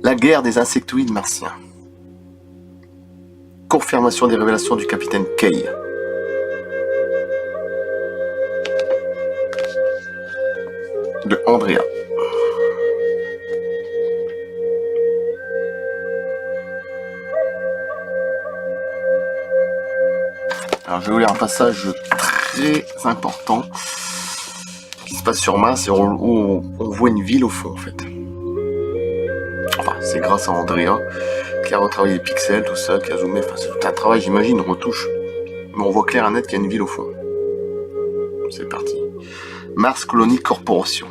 La guerre des insectoïdes martiens. Confirmation des révélations du capitaine Kay. De Andrea. Alors je vais vous lire un passage très important qui se passe sur Mars et où on voit une ville au fond en fait. Enfin, c'est grâce à Andrea qui a retravaillé les pixels, tout ça, qui a zoomé. Enfin, c'est tout un travail, j'imagine, retouche. Mais on voit clair et net qu'il y a une ville au fond. C'est parti. Mars Colony Corporation.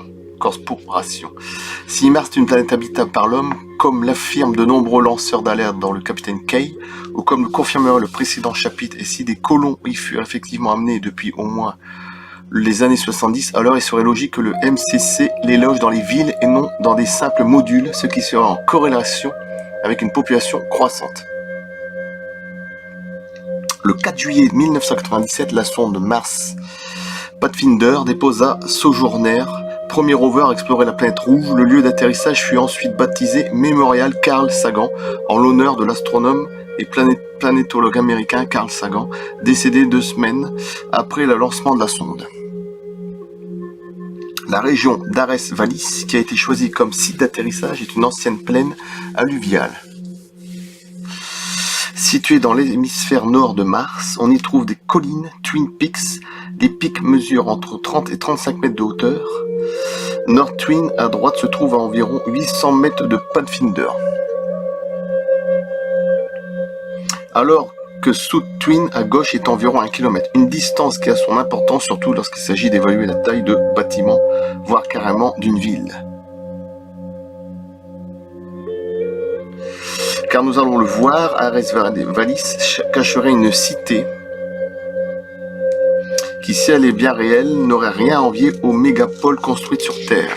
Si Mars est une planète habitable par l'homme, comme l'affirment de nombreux lanceurs d'alerte dans le capitaine Kay, ou comme le confirmerait le précédent chapitre, et si des colons y furent effectivement amenés depuis au moins les années 70, alors il serait logique que le MCC les loge dans les villes et non dans des simples modules, ce qui serait en corrélation avec une population croissante. Le 4 juillet 1997, la sonde Mars Pathfinder déposa Sojourner, premier rover à explorer la planète rouge. Le lieu d'atterrissage fut ensuite baptisé Mémorial Carl Sagan, en l'honneur de l'astronome et planétologue américain Carl Sagan, décédé 2 semaines après le lancement de la sonde. La région d'Ares Vallis, qui a été choisie comme site d'atterrissage, est une ancienne plaine alluviale. Située dans l'hémisphère nord de Mars, on y trouve des collines, Twin Peaks. Les pics mesurent entre 30 et 35 mètres de hauteur. North Twin, à droite, se trouve à environ 800 mètres de Pathfinder. Alors que South Twin, à gauche, est environ 1 km. Une distance qui a son importance, surtout lorsqu'il s'agit d'évaluer la taille de bâtiments, voire carrément d'une ville. Car nous allons le voir, Ares Vallis cacherait une cité qui, si elle est bien réelle, n'aurait rien à envier aux mégapoles construites sur Terre.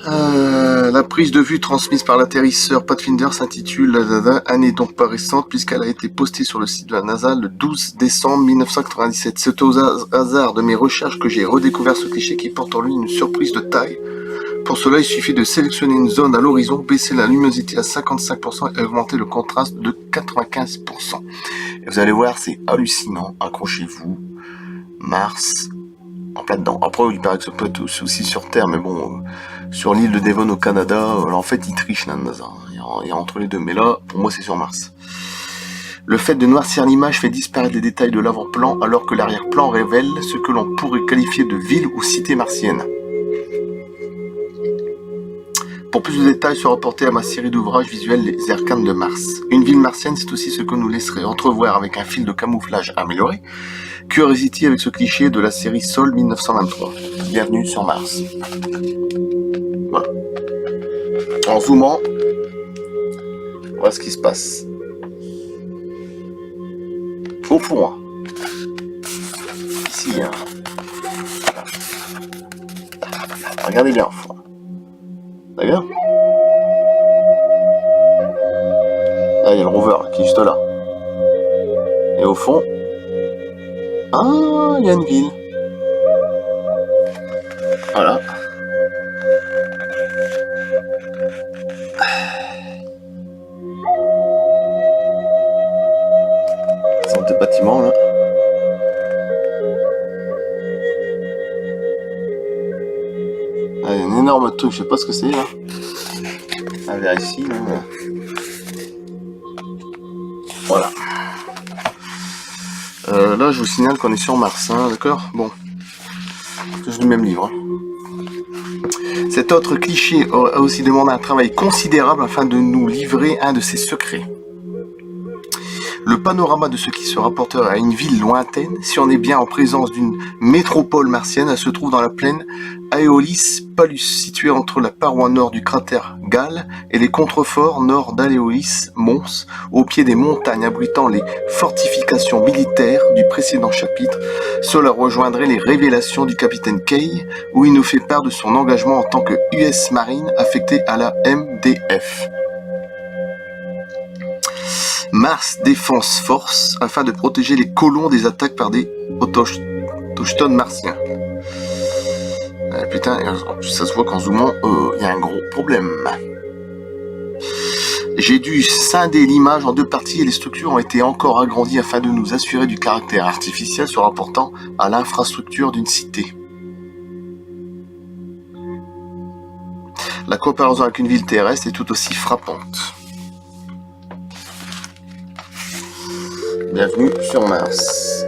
La prise de vue transmise par l'atterrisseur Pathfinder s'intitule « Elle n'est donc pas récente puisqu'elle a été postée sur le site de la NASA le 12 décembre 1997. C'est au hasard de mes recherches que j'ai redécouvert ce cliché qui porte en lui une surprise de taille. Pour cela, il suffit de sélectionner une zone à l'horizon, baisser la luminosité à 55% et augmenter le contraste de 95%. Et vous allez voir, c'est hallucinant. Accrochez-vous. Mars, en plein dedans. Après, il paraît que ça peut être aussi sur Terre, mais bon, sur l'île de Devon au Canada, en fait, ils trichent la NASA. Il y a entre les deux. Mais là, pour moi, c'est sur Mars. Le fait de noircir l'image fait disparaître les détails de l'avant-plan, alors que l'arrière-plan révèle ce que l'on pourrait qualifier de ville ou cité martienne. Pour plus de détails, se reporter à ma série d'ouvrages visuels Les Arcanes de Mars. Une ville martienne, c'est aussi ce que nous laisserait entrevoir avec un fil de camouflage amélioré. Curiosity avec ce cliché de la série Sol 1923. Bienvenue sur Mars. Voilà. En zoomant, voilà ce qui se passe. Au fond, hein. Ici, hein. Regardez bien au fond. D'accord ? Là, il y a le rover qui est juste là. Et au fond, il y a une ville. Voilà. Centre de bâtiment, là. Il y a un énorme truc, je sais pas ce que c'est là. À vérifier là. Voilà. Là, je vous signale qu'on est sur Mars, hein, d'accord ? Bon. C'est le même livre. Hein. Cet autre cliché a aussi demandé un travail considérable afin de nous livrer un de ses secrets. Le panorama de ce qui se rapporterait à une ville lointaine, si on est bien en présence d'une métropole martienne, elle se trouve dans la plaine Aeolis Palus, située entre la paroi nord du cratère Gale et les contreforts nord d'Aeolis Mons, au pied des montagnes abritant les fortifications militaires du précédent chapitre. Cela rejoindrait les révélations du capitaine Kay, où il nous fait part de son engagement en tant que US Marine affecté à la MDF. Mars Defense Force, afin de protéger les colons des attaques par des autochtones martiens. Putain, en plus ça se voit qu'en zoomant, y a un gros problème. J'ai dû scinder l'image en deux parties et les structures ont été encore agrandies afin de nous assurer du caractère artificiel se rapportant à l'infrastructure d'une cité. La comparaison avec une ville terrestre est tout aussi frappante. Bienvenue sur Mars.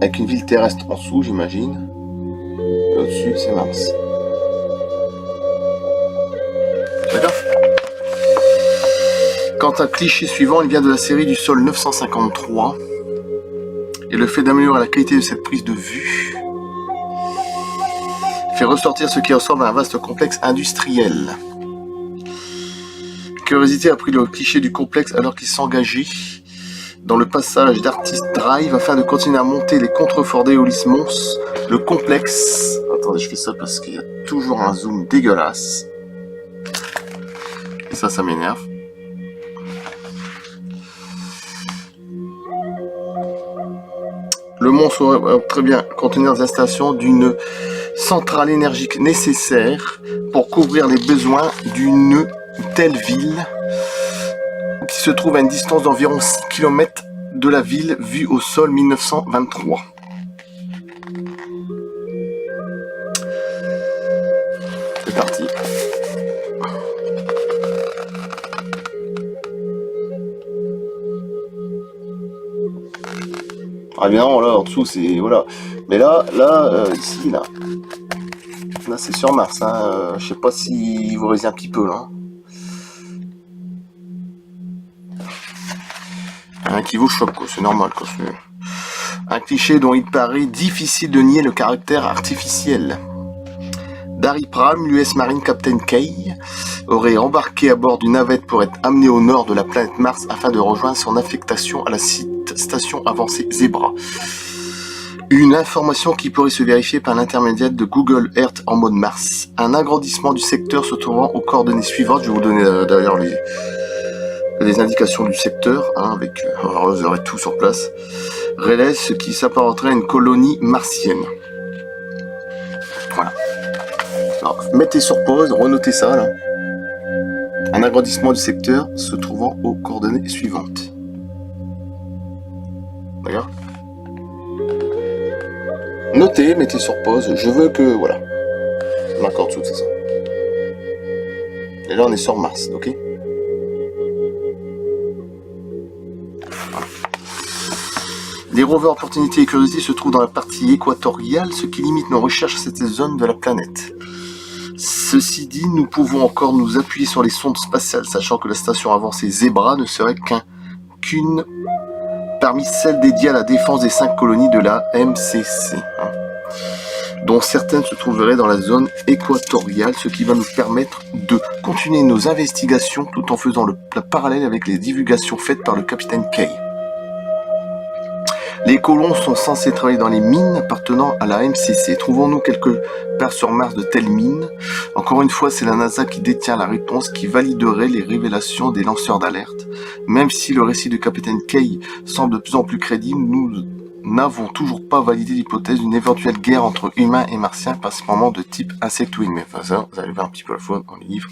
Avec une ville terrestre en dessous, j'imagine. Et au-dessus, c'est Mars. D'accord ? Quant à cliché suivant, il vient de la série du Sol 953. Et le fait d'améliorer la qualité de cette prise de vue fait ressortir ce qui ressemble à un vaste complexe industriel. Curiosity a pris le cliché du complexe alors qu'il s'engageait dans le passage d'Artist Drive afin de continuer à monter les contreforts d'Aeolis Mons. Le complexe... Attendez, je fais ça parce qu'il y a toujours un zoom dégueulasse. Et ça m'énerve. Le mont saurait très bien contenir des installations d'une centrale énergique nécessaire pour couvrir les besoins d'une telle ville qui se trouve à une distance d'environ 6 km de la ville vue au sol 1923. C'est parti. Ah bien non, là en dessous c'est voilà, mais là ici là c'est sur Mars, hein. Je sais pas si vous voyez un petit peu là. Un qui vous choque quoi, c'est normal quoi. Un cliché dont il paraît difficile de nier le caractère artificiel. Darry Pram, l'US Marine Captain Kay, aurait embarqué à bord d'une navette pour être amené au nord de la planète Mars afin de rejoindre son affectation à la station avancée Zebra. Une information qui pourrait se vérifier par l'intermédiaire de Google Earth en mode Mars. Un agrandissement du secteur se trouvant aux coordonnées suivantes. Je vais vous donner d'ailleurs les indications du secteur, hein, avec alors vous aurez tout sur place. Relais, ce qui s'apparenterait à une colonie martienne. Voilà. Alors, mettez sur pause, renotez ça là. Un agrandissement du secteur se trouvant aux coordonnées suivantes. D'accord ? Notez, mettez sur pause, je veux que, voilà. On accorde tout, c'est ça. Et là on est sur Mars, ok ? Voilà. Les rovers Opportunity et Curiosity se trouvent dans la partie équatoriale, ce qui limite nos recherches à cette zone de la planète. Ceci dit, nous pouvons encore nous appuyer sur les sondes spatiales, sachant que la station avancée Zebra ne serait qu'une parmi celles dédiées à la défense des 5 colonies de la MCC, hein, dont certaines se trouveraient dans la zone équatoriale, ce qui va nous permettre de continuer nos investigations tout en faisant le parallèle avec les divulgations faites par le capitaine Kay. Les colons sont censés travailler dans les mines appartenant à la MCC. Trouvons-nous quelque part sur Mars de telles mines ? Encore une fois, c'est la NASA qui détient la réponse qui validerait les révélations des lanceurs d'alerte. Même si le récit du capitaine Kay semble de plus en plus crédible, nous n'avons toujours pas validé l'hypothèse d'une éventuelle guerre entre humains et martiens, principalement de type insectoïde. Mais enfin, ça, vous allez voir un petit peu la fois dans les livres.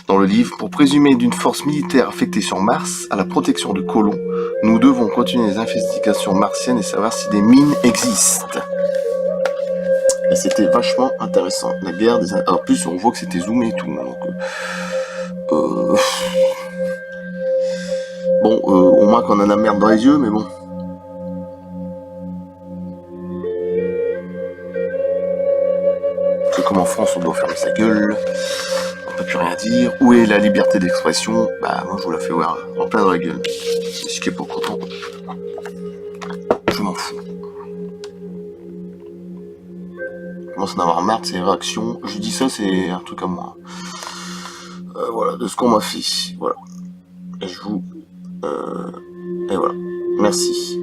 Dans le livre, pour présumer d'une force militaire affectée sur Mars à la protection de colons, nous devons continuer les investigations martiennes et savoir si des mines existent. Et c'était vachement intéressant. La guerre des... En plus, on voit que c'était zoomé et tout. Donc, Bon, au moins qu'on a la merde dans les yeux, mais bon. C'est comme en France, on doit fermer sa gueule, on peut plus rien dire. Où est la liberté d'expression? Bah, moi, je vous la fais voir en plein dans la gueule. Et ce qui est pas content, je m'en fous. Je commence à en avoir marre de ces réactions. Je dis ça, c'est un truc à moi. Voilà, de ce qu'on m'a fait. Voilà. Et je vous... et voilà. Merci.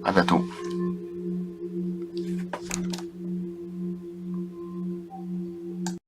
À bientôt.